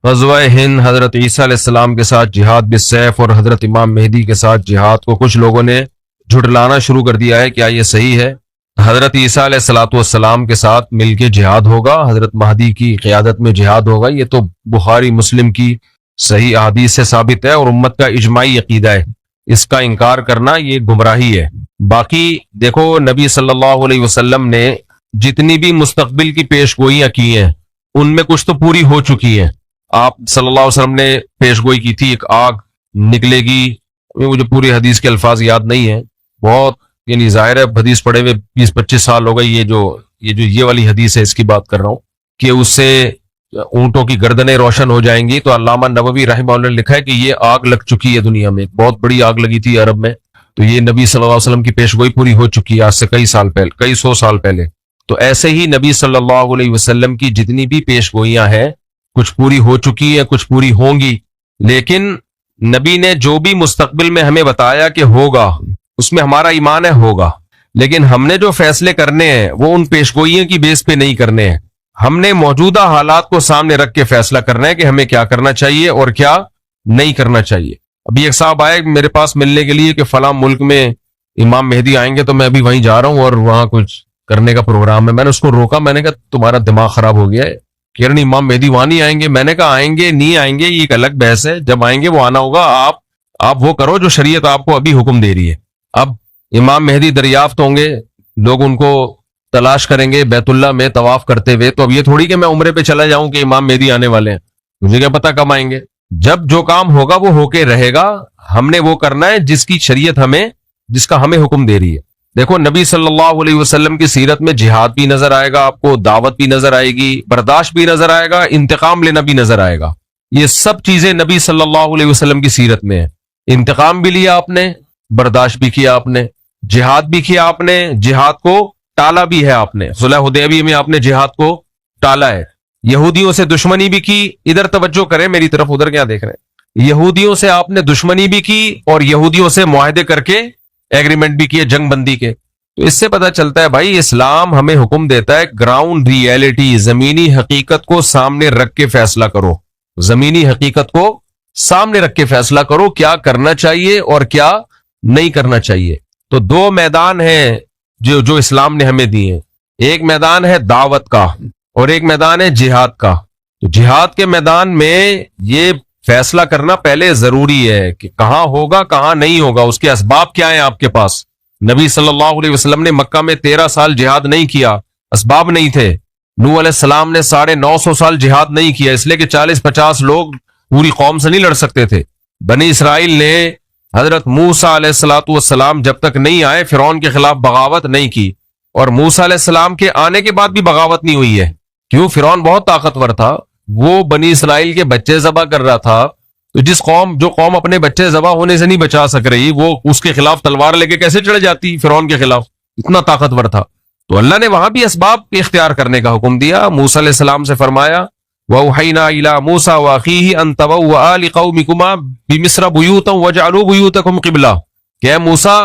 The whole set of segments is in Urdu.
غزوہ ہند حضرت عیسیٰ علیہ السلام کے ساتھ جہاد بالسیف اور حضرت امام مہدی کے ساتھ جہاد کو کچھ لوگوں نے جھٹلانا شروع کر دیا ہے. کیا یہ صحیح ہے؟ حضرت عیسیٰ علیہ السلام کے ساتھ مل کے جہاد ہوگا، حضرت مہدی کی قیادت میں جہاد ہوگا. یہ تو بخاری مسلم کی صحیح احادیث سے ثابت ہے اور امت کا اجماعی عقیدہ ہے. اس کا انکار کرنا یہ گمراہی ہے. باقی دیکھو، نبی صلی اللہ علیہ وسلم نے جتنی بھی مستقبل کی پیش گوئیاں کی ہیں ان میں کچھ تو پوری ہو چکی ہیں. آپ صلی اللہ علیہ وسلم نے پیش گوئی کی تھی ایک آگ نکلے گی. مجھے پوری حدیث کے الفاظ یاد نہیں ہیں، بہت یعنی ظاہر ہے حدیث پڑھے ہوئے 20-25 سال ہو گئے. یہ والی حدیث ہے، اس کی بات کر رہا ہوں کہ اس سے اونٹوں کی گردنیں روشن ہو جائیں گی. تو علامہ نووی رحمہ اللہ نے لکھا ہے کہ یہ آگ لگ چکی ہے دنیا میں، ایک بہت بڑی آگ لگی تھی عرب میں. تو یہ نبی صلی اللہ علیہ وسلم کی پیش گوئی پوری ہو چکی ہے آج سے کئی سو سال پہلے. تو ایسے ہی نبی صلی اللہ علیہ وسلم کی جتنی بھی پیش گوئیاں ہیں کچھ پوری ہو چکی ہیں، کچھ پوری ہوں گی. لیکن نبی نے جو بھی مستقبل میں ہمیں بتایا کہ ہوگا اس میں ہمارا ایمان ہے ہوگا. لیکن ہم نے جو فیصلے کرنے ہیں وہ ان پیش گوئیوں کی بیس پہ نہیں کرنے ہیں. ہم نے موجودہ حالات کو سامنے رکھ کے فیصلہ کرنا ہے کہ ہمیں کیا کرنا چاہیے اور کیا نہیں کرنا چاہیے. ابھی ایک صاحب آئے میرے پاس ملنے کے لیے کہ فلاں ملک میں امام مہدی آئیں گے تو میں ابھی وہیں جا رہا ہوں اور وہاں کچھ کرنے کا پروگرام ہے. میں نے اس کو روکا، میں نے کہا تمہارا دماغ خراب ہو گیا ہے، کہہ رہے امام مہدی وہاں نہیں آئیں گے. میں نے کہا آئیں گے نہیں آئیں گے یہ ایک الگ بحث ہے، جب آئیں گے وہ آنا ہوگا. آپ وہ کرو جو شریعت آپ کو ابھی حکم دے رہی ہے. اب امام مہدی دریافت ہوں گے، لوگ ان کو تلاش کریں گے بیت اللہ میں طواف کرتے ہوئے. تو اب یہ تھوڑی کہ میں عمرے پہ چلا جاؤں کہ امام مہدی آنے والے ہیں، مجھے کیا پتا کب آئیں گے. جب جو کام ہوگا وہ ہو کے رہے گا. ہم نے وہ کرنا ہے جس کی شریعت جس کا ہمیں حکم دے رہی ہے. دیکھو نبی صلی اللہ علیہ وسلم کی سیرت میں جہاد بھی نظر آئے گا آپ کو، دعوت بھی نظر آئے گی، برداشت بھی نظر آئے گا، انتقام لینا بھی نظر آئے گا. یہ سب چیزیں نبی صلی اللہ علیہ وسلم کی سیرت میں ہیں. انتقام بھی لیا آپ نے، برداشت بھی کیا آپ نے، جہاد بھی کیا آپ نے، جہاد کو ٹالا بھی ہے آپ نے. صلح حدیبیہ میں آپ نے جہاد کو ٹالا ہے. یہودیوں سے دشمنی بھی کی. ادھر توجہ کریں میری طرف، ادھر کیا دیکھ رہے ہیں. یہودیوں سے آپ نے دشمنی بھی کی اور یہودیوں سے معاہدے کر کے ایگریمنٹ بھی کیے جنگ بندی کے. تو اس سے پتہ چلتا ہے بھائی اسلام ہمیں حکم دیتا ہے گراؤنڈ ریئلٹی، زمینی حقیقت کو سامنے رکھ کے فیصلہ کرو. زمینی حقیقت کو سامنے رکھ کے فیصلہ کرو کیا کرنا چاہیے اور کیا نہیں کرنا چاہیے. تو دو میدان ہیں جو اسلام نے ہمیں دیے ہیں. ایک میدان ہے دعوت کا اور ایک میدان ہے جہاد کا. تو جہاد کے میدان میں یہ فیصلہ کرنا پہلے ضروری ہے کہ کہاں ہوگا کہاں نہیں ہوگا، اس کے اسباب کیا ہیں آپ کے پاس. نبی صلی اللہ علیہ وسلم نے مکہ میں 13 سال جہاد نہیں کیا، اسباب نہیں تھے. نوح علیہ السلام نے 950 سال جہاد نہیں کیا اس لیے کہ 40-50 لوگ پوری قوم سے نہیں لڑ سکتے تھے. بنی اسرائیل نے حضرت موسیٰ علیہ السلام جب تک نہیں آئے فرعون کے خلاف بغاوت نہیں کی، اور موسیٰ علیہ السلام کے آنے کے بعد بھی بغاوت نہیں ہوئی ہے. کیوں؟ فرعون بہت طاقتور تھا، وہ بنی اسرائیل کے بچے ذبح کر رہا تھا. تو جو قوم اپنے بچے ذبح ہونے سے نہیں بچا سک رہی وہ اس کے خلاف تلوار لے کے کیسے چڑھ جاتی فرعون کے خلاف؟ اتنا طاقتور تھا. تو اللہ نے وہاں بھی اسباب اختیار کرنے کا حکم دیا. موسیٰ علیہ السلام سے فرمایا وَأَوْحَيْنَا إِلَىٰ مُوسَىٰ وَأَخِيهِ أَن تَبَوَّآ لِقَوْمِكُمَا بِمِصْرَ بُيُوتًا وَاجْعَلُوا بُيُوتَكُمْ قِبْلَةً کہ اے موسیٰ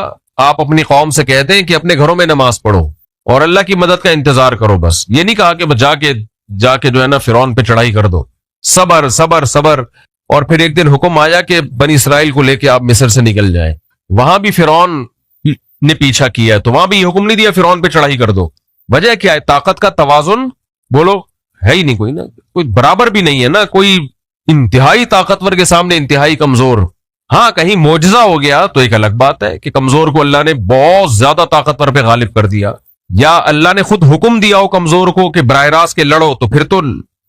آپ اپنی قوم سے کہتے ہیں کہ اپنے گھروں میں نماز پڑھو اور اللہ کی مدد کا انتظار کرو. بس یہ نہیں کہا کہ جا کے جو ہے نا فرعون پہ چڑھائی کر دو. صبر صبر صبر. اور پھر ایک دن حکم آیا کہ بنی اسرائیل کو لے کے آپ مصر سے نکل جائیں. وہاں بھی فرعون نے پیچھا کیا ہے تو وہاں بھی یہ حکم نہیں دیا فرعون پہ چڑھائی کر دو. وجہ کیا ہے؟ طاقت کا توازن بولو ہے ہی نہیں کوئی نا، کوئی برابر بھی نہیں ہے نا. کوئی انتہائی طاقتور کے سامنے انتہائی کمزور. ہاں کہیں معجزہ ہو گیا تو ایک الگ بات ہے کہ کمزور کو اللہ نے بہت زیادہ طاقتور پہ غالب کر دیا، یا اللہ نے خود حکم دیا ہو کمزور کو کہ براہ راست کے لڑو. تو پھر تو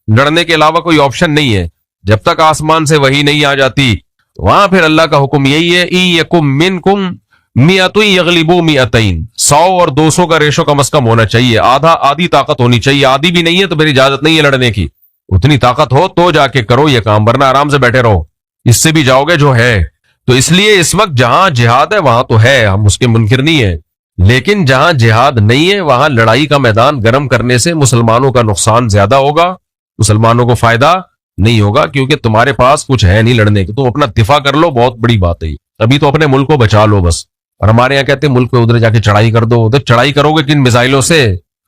لڑنے کے علاوہ کوئی آپشن نہیں ہے. جب تک آسمان سے وحی نہیں آ جاتی تو وہاں پھر اللہ کا حکم یہی ہے اِن مِنکم مِئَةٌ یغلبوا مِئَتَیْن. 100 اور 200 کا ریشو کم از کم ہونا چاہیے. آدھی طاقت ہونی چاہیے. آدھی بھی نہیں ہے تو میری اجازت نہیں ہے لڑنے کی. اتنی طاقت ہو تو جا کے کرو یہ کام، ورنہ آرام سے بیٹھے رہو، اس سے بھی جاؤ گے جو ہے. تو اس لیے اس وقت جہاں جہاد ہے وہاں تو ہے، ہم اس کے منکر نہیں ہیں. لیکن جہاں جہاد نہیں ہے وہاں لڑائی کا میدان گرم کرنے سے مسلمانوں کا نقصان زیادہ ہوگا، مسلمانوں کو فائدہ نہیں ہوگا، کیونکہ تمہارے پاس کچھ ہے نہیں لڑنے کی. تم اپنا دفاع کر لو، بہت بڑی بات ہے. ابھی تو اپنے ملک کو بچا لو بس. اور ہمارے یہاں کہتے ہیں ملک پہ ادھر جا کے چڑھائی کر دو. ادھر چڑھائی کرو گے کن میزائلوں سے؟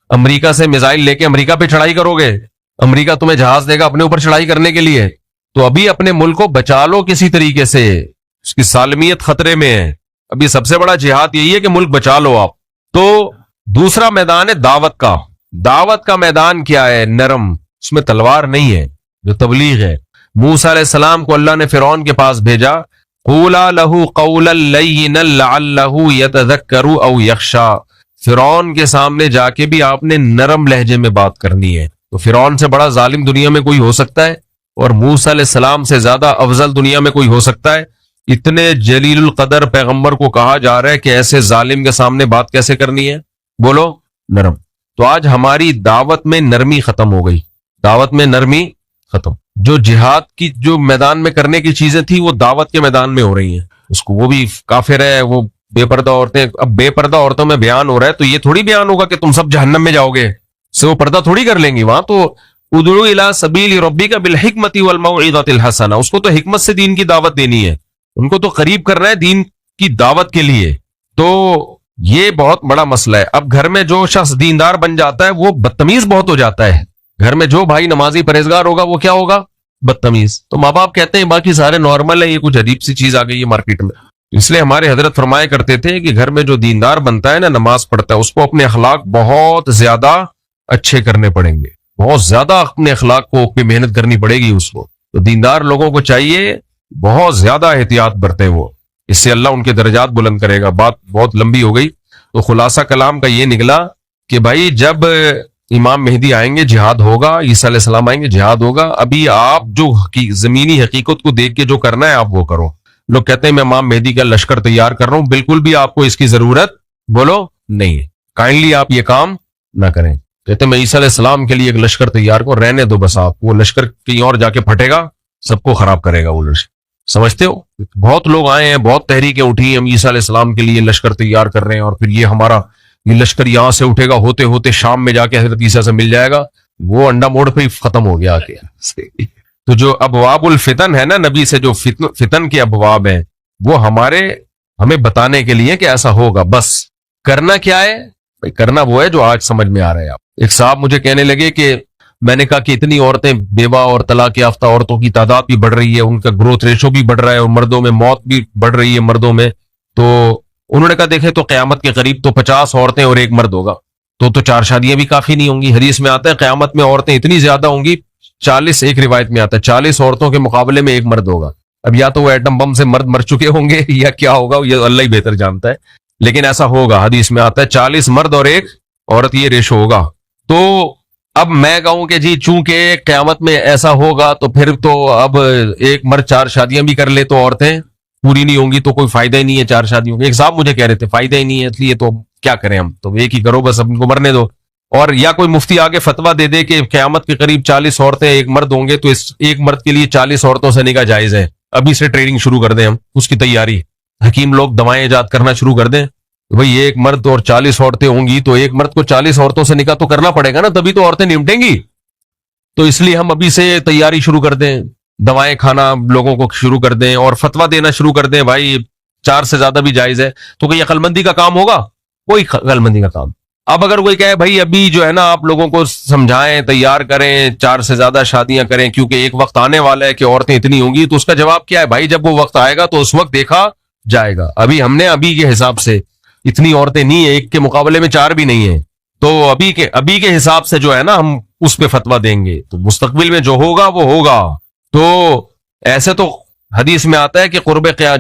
امریکہ سے میزائل لے کے امریکہ پہ چڑھائی کرو گے؟ امریکہ تمہیں جہاز دے گا اپنے اوپر چڑھائی کرنے کے لیے؟ تو ابھی اپنے ملک کو بچا لو کسی طریقے سے، اس کی سالمیت خطرے میں ہے. ابھی سب سے بڑا جہاد یہی ہے کہ ملک بچا لو آپ. تو دوسرا میدان ہے دعوت کا. دعوت کا میدان کیا ہے؟ نرم، اس میں تلوار نہیں ہے، جو تبلیغ ہے. موسیٰ علیہ السلام کو اللہ نے فرعون کے پاس بھیجا، قولا لہ قولا لینا لعلہ یتذکر او یخشی. فرعون کے سامنے جا کے بھی آپ نے نرم لہجے میں بات کرنی ہے. تو فرعون سے بڑا ظالم دنیا میں کوئی ہو سکتا ہے؟ اور موسیٰ علیہ السلام سے زیادہ افضل دنیا میں کوئی ہو سکتا ہے؟ اتنے جلیل القدر پیغمبر کو کہا جا رہا ہے کہ ایسے ظالم کے سامنے بات کیسے کرنی ہے؟ بولو نرم. تو آج ہماری دعوت میں نرمی ختم ہو گئی، دعوت میں نرمی ختم. جو جہاد کی جو میدان میں کرنے کی چیزیں تھی وہ دعوت کے میدان میں ہو رہی ہیں. اس کو وہ بھی کافر ہے، وہ بے پردہ عورتیں. اب بے پردہ عورتوں میں بیان ہو رہا ہے تو یہ تھوڑی بیان ہوگا کہ تم سب جہنم میں جاؤ گے، سے وہ پردہ تھوڑی کر لیں گی. وہاں تو ادعو الی سبیل ربک بالحکمۃ والموعظۃ الحسنہ، اس کو تو حکمت سے دین کی دعوت دینی ہے، ان کو تو قریب کرنا ہے دین کی دعوت کے لیے. تو یہ بہت بڑا مسئلہ ہے. اب گھر میں جو شخص دیندار بن جاتا ہے وہ بدتمیز بہت ہو جاتا ہے. گھر میں جو بھائی نمازی پرہیزگار ہوگا وہ کیا ہوگا؟ بدتمیز. تو ماں باپ کہتے ہیں باقی سارے نارمل ہے، یہ کچھ عجیب سی چیز آ گئی ہے مارکیٹ میں. اس لیے ہمارے حضرت فرمایا کرتے تھے کہ گھر میں جو دیندار بنتا ہے نا، نماز پڑھتا ہے، اس کو اپنے اخلاق بہت زیادہ اچھے کرنے پڑیں گے، بہت زیادہ اپنے اخلاق کو پہ محنت کرنی پڑے گی اس کو. تو دیندار لوگوں کو چاہیے بہت زیادہ احتیاط برتے وہ، اس سے اللہ ان کے درجات بلند کرے گا. بات بہت لمبی ہو گئی. تو خلاصہ کلام کا یہ نکلا کہ بھائی جب امام مہدی آئیں گے جہاد ہوگا، عیسیٰ علیہ السلام آئیں گے جہاد ہوگا. ابھی آپ جو زمینی حقیقت کو دیکھ کے جو کرنا ہے آپ وہ کرو. لوگ کہتے ہیں میں امام مہدی کا لشکر تیار کر رہا ہوں، بالکل بھی آپ کو اس کی ضرورت بولو نہیں ہے. کائنڈلی آپ یہ کام نہ کریں. کہتے ہیں میں عیسیٰ علیہ السلام کے لیے ایک لشکر تیار کو، رہنے دو بس. آپ وہ لشکر کہیں اور جا کے پھٹے گا، سب کو خراب کرے گا وہ لشکر. سمجھتے ہو؟ بہت لوگ آئے ہیں، بہت تحریکیں اٹھی ہیں، ہم عیسیٰ علیہ السلام کے لیے لشکر تیار کر رہے ہیں، اور پھر یہ ہمارا یہ لشکر یہاں سے اٹھے گا، ہوتے ہوتے شام میں جا کے حضرت عیسیٰ سے مل جائے گا. وہ انڈا موڑ پہ ہی ختم ہو گیا. تو جو ابواب الفتن ہے نا، نبی سے جو فتن کے ابواب ہیں، وہ ہمیں بتانے کے لیے کہ ایسا ہوگا. بس کرنا کیا ہے بھائی؟ کرنا وہ ہے جو آج سمجھ میں آ رہا ہے. آپ ایک صاحب مجھے کہنے لگے کہ میں نے کہا کہ اتنی عورتیں، بیوہ اور طلاق یافتہ عورتوں کی تعداد بھی بڑھ رہی ہے، ان کا گروتھ ریشو بھی بڑھ رہا ہے، اور مردوں میں موت بھی بڑھ رہی ہے مردوں میں. تو انہوں نے کہا دیکھیں تو قیامت کے قریب تو 50 عورتیں اور ایک مرد ہوگا، تو 4 شادیاں بھی کافی نہیں ہوں گی. حدیث میں آتا ہے قیامت میں عورتیں اتنی زیادہ ہوں گی، 40 ایک روایت میں آتا ہے 40 عورتوں کے مقابلے میں ایک مرد ہوگا. اب یا تو وہ ایٹم بم سے مرد مر چکے ہوں گے یا کیا ہوگا، یہ اللہ ہی بہتر جانتا ہے، لیکن ایسا ہوگا. حدیث میں آتا ہے 40 مرد اور ایک عورت یہ ریشو ہوگا. تو اب میں کہوں کہ جی چونکہ قیامت میں ایسا ہوگا تو پھر تو اب ایک مرد 4 شادیاں بھی کر لے تو عورتیں پوری نہیں ہوں گی، تو کوئی فائدہ ہی نہیں ہے 4 شادیوں کا. ایک صاحب مجھے کہہ رہے تھے فائدہ ہی نہیں ہے، اس لیے تو کیا کریں ہم، تو ایک ہی کرو بس، اب ان کو مرنے دو. اور یا کوئی مفتی آگے فتویٰ دے دے کہ قیامت کے قریب 40 عورتیں ایک مرد ہوں گے، تو اس ایک مرد کے لیے 40 عورتوں سے نکاح جائز ہے. ابھی سے ٹریننگ شروع کر دیں ہم، اس کی تیاری. حکیم لوگ دوائیں ایجاد کرنا شروع کر دیں. بھئی ایک مرد اور 40 عورتیں ہوں گی تو ایک مرد کو 40 عورتوں سے نکاح تو کرنا پڑے گا نا، تبھی تو عورتیں نمٹیں گی. تو اس لیے ہم ابھی سے تیاری شروع کر دیں، دوائیں کھانا لوگوں کو شروع کر دیں، اور فتویٰ دینا شروع کر دیں بھائی 4 سے زیادہ بھی جائز ہے. تو کہ یہ عقل مندی کا کام ہوگا؟ کوئی عقل مندی کا کام. اب اگر کوئی کہے بھائی ابھی جو ہے نا آپ لوگوں کو سمجھائیں، تیار کریں، 4 سے زیادہ شادیاں کریں کیونکہ ایک وقت آنے والا ہے کہ عورتیں اتنی ہوں گی، تو اس کا جواب کیا ہے بھائی؟ جب وہ وقت آئے گا تو اس وقت دیکھا جائے گا. ابھی ہم نے ابھی کے حساب سے اتنی عورتیں نہیں ہیں، ایک کے مقابلے میں 4 بھی نہیں ہیں، تو ابھی کے حساب سے جو ہے نا ہم اس پہ فتویٰ دیں گے. تو مستقبل میں جو ہوگا وہ ہوگا. تو ایسے تو حدیث میں آتا ہے کہ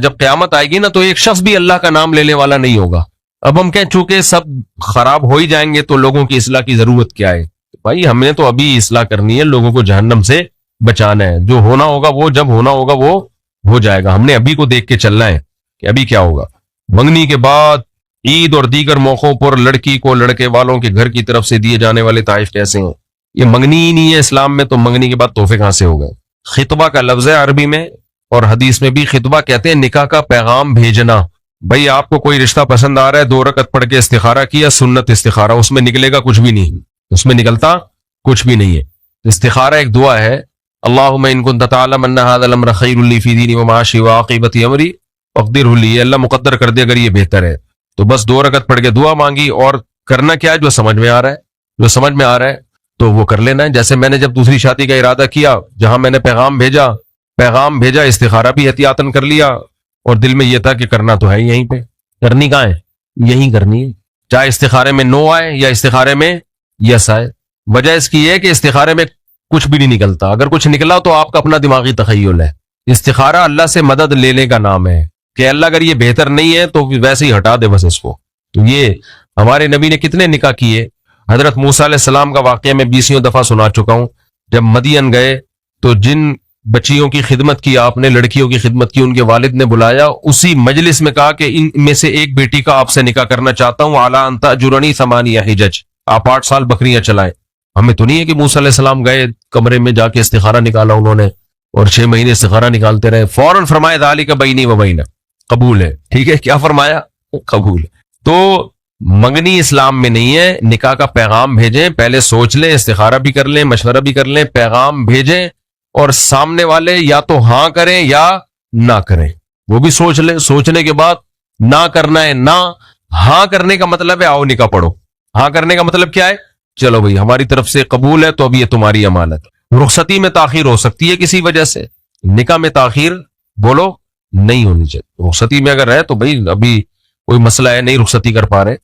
جب قیامت آئے گی نا تو ایک شخص بھی اللہ کا نام لینے والا نہیں ہوگا. اب ہم کہیں چونکہ سب خراب ہو ہی جائیں گے تو لوگوں کی اصلاح کی ضرورت کیا ہے؟ بھائی ہم نے تو ابھی اصلاح کرنی ہے، لوگوں کو جہنم سے بچانا ہے. جو ہونا ہوگا وہ جب ہونا ہوگا وہ ہو جائے گا. ہم نے ابھی کو دیکھ کے چلنا ہے کہ ابھی کیا ہوگا. منگنی کے بعد عید اور دیگر موقعوں پر لڑکی کو لڑکے والوں کے گھر کی طرف سے دیے جانے والے تحائف کیسے ہیں؟ یہ منگنی ہی نہیں ہے اسلام میں، تو منگنی کے بعد تحفے کہاں سے ہو گئے؟ خطبہ کا لفظ ہے عربی میں، اور حدیث میں بھی خطبہ کہتے ہیں نکاح کا پیغام بھیجنا. بھئی آپ کو کوئی رشتہ پسند آ رہا ہے، 2 رکعت پڑھ کے استخارہ کیا، سنت استخارہ، اس میں نکلے گا کچھ بھی نہیں، اس میں نکلتا کچھ بھی نہیں ہے. استخارہ ایک دعا ہے، اللہم ان کنت تعلم ان ھذا الامر خیر لی فی دینی ومعاشی وعاقبۃ امری فاقدرہ لی. اللہ مقدر کر دے اگر یہ بہتر ہے تو بس 2 رکعت پڑھ کے دعا مانگی، اور کرنا کیا ہے؟ جو سمجھ میں آ رہا ہے، جو سمجھ میں آ رہا ہے تو وہ کر لینا ہے. جیسے میں نے جب دوسری شادی کا ارادہ کیا، جہاں میں نے پیغام بھیجا پیغام بھیجا، استخارہ بھی احتیاطاً کر لیا، اور دل میں یہ تھا کہ کرنا تو ہے ہی یہیں پہ، کرنی کہاں ہے، یہیں کرنی ہے، چاہے استخارے میں نو آئے یا استخارے میں یس آئے۔ وجہ اس کی ہے کہ استخارے میں کچھ بھی نہیں نکلتا، اگر کچھ نکلا تو آپ کا اپنا دماغی تخیل ہے۔ استخارہ اللہ سے مدد لینے کا نام ہے کہ اللہ اگر یہ بہتر نہیں ہے تو ویسے ہی ہٹا دے بس اس کو۔ تو یہ ہمارے نبی نے کتنے نکاح کیے، حضرت موسیٰ علیہ السلام کا واقعہ میں 20 دفعہ سنا چکا ہوں۔ جب مدین گئے تو جن بچیوں کی خدمت کی آپ نے، لڑکیوں کی خدمت کی، ان کے والد نے بلایا، اسی مجلس میں کہا کہ ان میں سے ایک بیٹی کا آپ سے نکاح کرنا چاہتا ہوں، اعلیٰ انتا جرنی 8 حجج، آپ 8 سال بکریاں چلائیں۔ ہمیں تو نہیں ہے کہ موسیٰ علیہ السلام گئے کمرے میں جا کے استخارہ نکالا انہوں نے اور 6 مہینے استخارہ نکالتے رہے، فوراً فرمایا ذالک بینی و بینک، قبول ہے، ٹھیک ہے، کیا فرمایا، قبول ہے۔ تو منگنی اسلام میں نہیں ہے، نکاح کا پیغام بھیجیں، پہلے سوچ لیں، استخارہ بھی کر لیں، مشورہ بھی کر لیں، پیغام بھیجیں، اور سامنے والے یا تو ہاں کریں یا نہ کریں، وہ بھی سوچ لیں، سوچنے کے بعد نہ کرنا ہے نہ، ہاں کرنے کا مطلب ہے آؤ نکاح پڑھو، ہاں کرنے کا مطلب کیا ہے، چلو بھئی ہماری طرف سے قبول ہے تو اب یہ تمہاری امانت۔ رخصتی میں تاخیر ہو سکتی ہے کسی وجہ سے، نکاح میں تاخیر بولو نہیں ہونی چاہیے۔ رخصتی میں اگر ہے تو بھئی ابھی کوئی مسئلہ ہے، نہیں رخصتی کر پا رہے،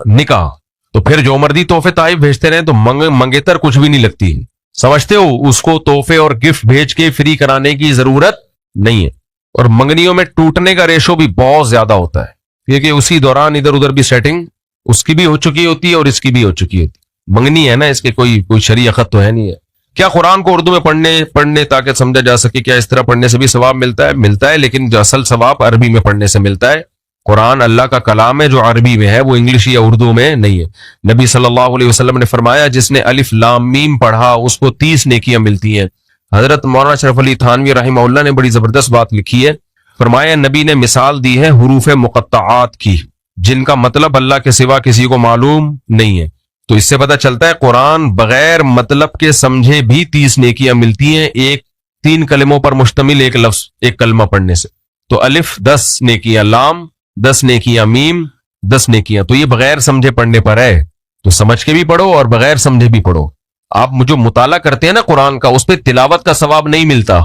نکاح تو پھر جو مرضی تحفے تحائف بھیجتے رہیں تو منگیتر کچھ بھی نہیں لگتی، سمجھتے ہو، اس کو تحفے اور گفٹ بھیج کے فری کرانے کی ضرورت نہیں ہے۔ اور منگنیوں میں ٹوٹنے کا ریشو بھی بہت زیادہ ہوتا ہے، کیونکہ اسی دوران ادھر ادھر بھی سیٹنگ اس کی بھی ہو چکی ہوتی ہے اور اس کی بھی ہو چکی ہوتی ہے۔ منگنی ہے نا، اس کے کوئی شرعی خط تو ہے نہیں ہے۔ کیا قرآن کو اردو میں پڑھنے تاکہ سمجھا جا سکے، کیا اس طرح پڑھنے سے بھی ثواب ملتا ہے، لیکن جو اصل ثواب عربی میں پڑھنے سے ملتا ہے۔ قرآن اللہ کا کلام ہے جو عربی میں ہے، وہ انگلش یا اردو میں نہیں ہے۔ نبی صلی اللہ علیہ وسلم نے فرمایا جس نے الف لام میم پڑھا اس کو 30 نیکیاں ملتی ہیں۔ حضرت مولانا اشرف علی تھانوی رحمہ اللہ نے بڑی زبردست بات لکھی ہے، فرمایا نبی نے مثال دی ہے حروف مقطعات کی، جن کا مطلب اللہ کے سوا کسی کو معلوم نہیں ہے۔ تو اس سے پتہ چلتا ہے قرآن بغیر مطلب کے سمجھے بھی 30 نیکیاں ملتی ہیں، 3 کلموں پر مشتمل ایک لفظ، ایک کلمہ پڑھنے سے۔ تو الف 10 نیکیاں، لام 10 نیکیاں، میم 10 نیکیاں، تو یہ بغیر سمجھے پڑھنے پر ہے، تو سمجھ کے بھی پڑھو اور بغیر سمجھے بھی پڑھو۔ آپ جو مطالعہ کرتے ہیں نا قرآن کا، اس پہ تلاوت کا ثواب نہیں ملتا،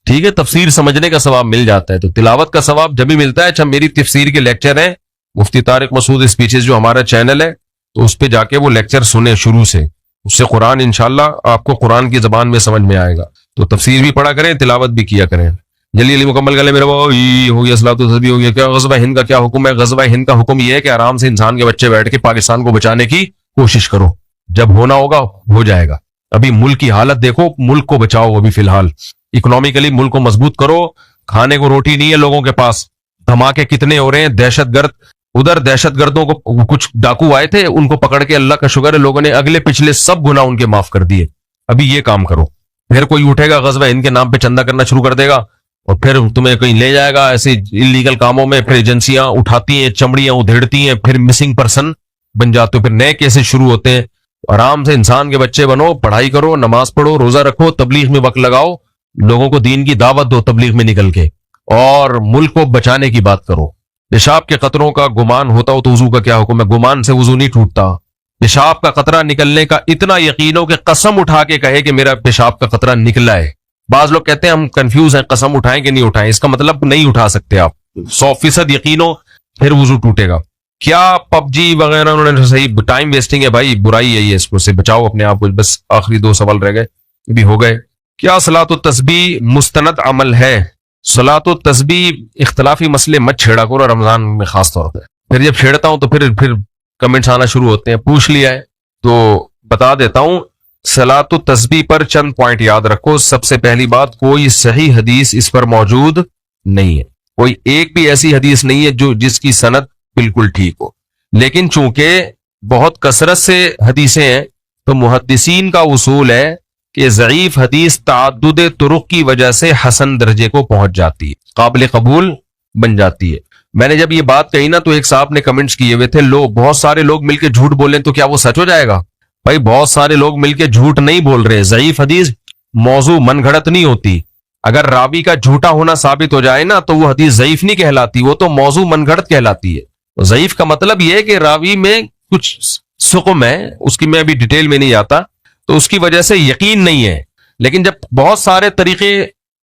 ٹھیک ہے، تفسیر سمجھنے کا ثواب مل جاتا ہے، تو تلاوت کا ثواب جب بھی ملتا ہے۔ اچھا، میری تفسیر کے لیکچر ہیں مفتی طارق مسعود اسپیچز جو ہمارا چینل ہے، تو اس پہ جا کے وہ لیکچر سنیں شروع سے، اس سے قرآن انشاءاللہ آپ کو قرآن کی زبان میں سمجھ میں آئے گا۔ تو تفسیر بھی پڑھا کریں، تلاوت بھی کیا کریں۔ جلدی جلدی مکمل کر لیں میرے بھائی، ہو گیا صلاۃ و تسبیح ہو گیا۔ کیا غزوہ ہند کا کیا حکم ہے؟ غزوہ ہند کا حکم یہ ہے کہ آرام سے انسان کے بچے بیٹھ کے پاکستان کو بچانے کی کوشش کرو، جب ہونا ہوگا ہو جائے گا۔ ابھی ملک کی حالت دیکھو، ملک کو بچاؤ، ابھی فی الحال اکنامکلی ملک کو مضبوط کرو۔ کھانے کو روٹی نہیں ہے لوگوں کے پاس، دھماکے کتنے ہو رہے ہیں، دہشت گرد، ادھر دہشت گردوں کو کچھ ڈاکو آئے تھے، ان کو پکڑ کے اللہ کا شکر ہے لوگوں نے اگلے پچھلے سب گناہ ان کے معاف کر دیے۔ ابھی یہ کام کرو، پھر کوئی اٹھے گا غزوہ ہند کے نام پہ چندہ کرنا شروع کر دے گا اور پھر تمہیں کہیں لے جائے گا ایسے انلیگل کاموں میں، پھر ایجنسیاں اٹھاتی ہیں، چمڑیاں ادھیڑتی ہیں، پھر مسنگ پرسن بن جاتے ہو، پھر نئے کیسز شروع ہوتے ہیں۔ آرام سے انسان کے بچے بنو، پڑھائی کرو، نماز پڑھو، روزہ رکھو، تبلیغ میں وقت لگاؤ، لوگوں کو دین کی دعوت دو تبلیغ میں نکل کے، اور ملک کو بچانے کی بات کرو۔ پیشاب کے قطروں کا گمان ہوتا ہو تو وضو کا کیا حکم ہے؟ گمان سے وضو نہیں ٹوٹتا۔ پیشاب کا قطرہ نکلنے کا اتنا یقین ہو کہ قسم اٹھا کے کہے کہ میرا پیشاب کا قطرہ نکلا ہے۔ بعض لوگ کہتے ہیں ہم کنفیوز ہیں، قسم اٹھائیں کہ نہیں اٹھائیں، اس کا مطلب نہیں اٹھا سکتے آپ، 100% یقین ہو پھر وضو ٹوٹے گا۔ کیا پب جی وغیرہ انہوں نے صحیح ٹائم ویسٹنگ ہے بھائی، برائی ہے یہ، اس کو سے بچاؤ اپنے آپ کو۔ بس آخری 2 سوال رہ گئے، بھی ہو گئے۔ کیا صلاۃ التسبیح مستند عمل ہے؟ صلاۃ التسبیح اختلافی مسئلے مت چھیڑا کرو رمضان میں خاص طور پہ، پھر جب چھیڑتا ہوں تو پھر کمنٹس آنا شروع ہوتے ہیں۔ پوچھ لیا ہے تو بتا دیتا ہوں، صلاۃ التسبیح پر چند پوائنٹ یاد رکھو۔ سب سے پہلی بات، کوئی صحیح حدیث اس پر موجود نہیں ہے، کوئی ایک بھی ایسی حدیث نہیں ہے جس کی سند بالکل ٹھیک ہو، لیکن چونکہ بہت کثرت سے حدیثیں ہیں تو محدثین کا اصول ہے کہ ضعیف حدیث تعدد طرق کی وجہ سے حسن درجے کو پہنچ جاتی ہے، قابل قبول بن جاتی ہے۔ میں نے جب یہ بات کہی نا تو ایک صاحب نے کمنٹس کیے ہوئے تھے، بہت سارے لوگ مل کے جھوٹ بولیں تو کیا وہ سچ ہو جائے گا؟ بھائی بہت سارے لوگ مل کے جھوٹ نہیں بول رہے۔ ضعیف حدیث موضوع من گھڑت نہیں ہوتی، اگر راوی کا جھوٹا ہونا ثابت ہو جائے نا تو وہ حدیث ضعیف نہیں کہلاتی، وہ تو موضوع من گھڑت کہلاتی ہے۔ ضعیف کا مطلب یہ ہے کہ راوی میں کچھ سقم ہے، اس کی میں ابھی ڈیٹیل میں نہیں آتا، تو اس کی وجہ سے یقین نہیں ہے۔ لیکن جب بہت سارے طریقے